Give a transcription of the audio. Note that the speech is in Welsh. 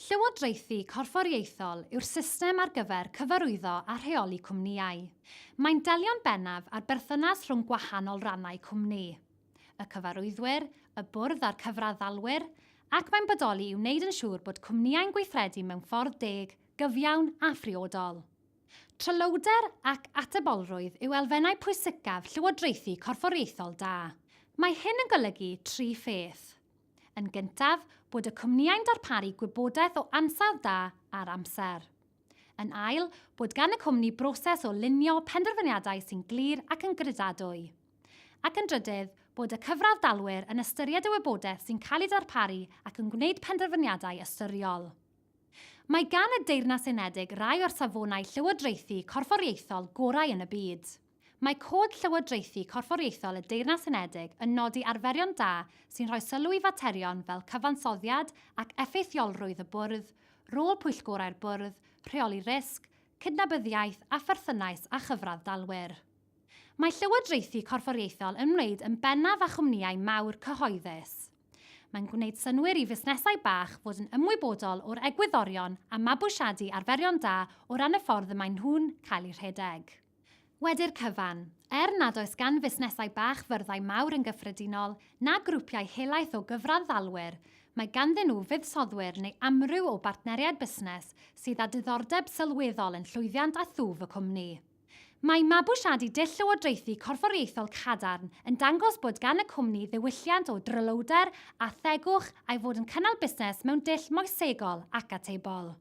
Llywodraethu Corfforaethol yw'r system ar gyfer cyfarwyddo a rheoli cwmnïau. Mae'n delio'n bennaf ar berthynas rhwng gwahanol rannau cwmni. Y cyfarwyddwyr, y bwrdd a'r cyfraddalwyr, ac mae'n bodoli i wneud yn siŵr bod cwmnïau'n gweithredu mewn ffordd deg, gyfiawn a phriodol. Trylowder ac atebolrwydd yw elfennau pwysicaf Llywodraethu Corfforaethol da. Mae hyn yn golygu 3 pheth. Yn gyntaf, bod y cwmnïau'n darparu gwybodaeth o ansawdd da ar amser. Yn ail, bod gan y cwmni broses o lunio penderfyniadau sy'n glir ac yn gredadwy. Ac yn drydydd, bod y cyfraddalwyr yn ystyried y wybodaeth sy'n cael ei darparu ac yn gwneud penderfyniadau ystyriol. Mae gan y Deyrnas Unedig rhai o'r safonau Llywodraethu Corfforaethol gorau yn y byd. Mae Cod Llywodraethu Corfforaethol y Deyrnas Unedig yn nodi arferion da sy'n rhoi sylw i faterion fel cyfansoddiad ac effeithiolrwydd y bwrdd, rôl pwyllgorau'r bwrdd, rheoli risg, cydnabyddiaeth a pherthynas a chyfraddalwyr. Mae Llywodraethu Corfforaethol yn wneud yn bennaf â chwmnïau mawr cyhoeddus. Mae'n gwneud synnwyr i fusnesau bach fod yn ymwybodol o'r egwyddorion a mabwysiadu arferion da o ran y ffordd y maen nhw'n cael eu rhedeg. Wedi'r cyfan, nad oes gan fusnesau bach fyrddau mawr yn gyffredinol na grwpiau helaeth o gyfraddalwyr, mae ganddyn nhw fuddsodwyr neu amryw o bartneriaid busnes sydd â diddordeb sylweddol yn llwyddiant a thwf y cwmni. Mae mabwysiadu dull Llywodraethu Corfforaethol cadarn yn dangos bod gan y cwmni ddiwylliant o drylowder a thegwch a'i fod yn cynnal busnes mewn dull moesegol ac atebol.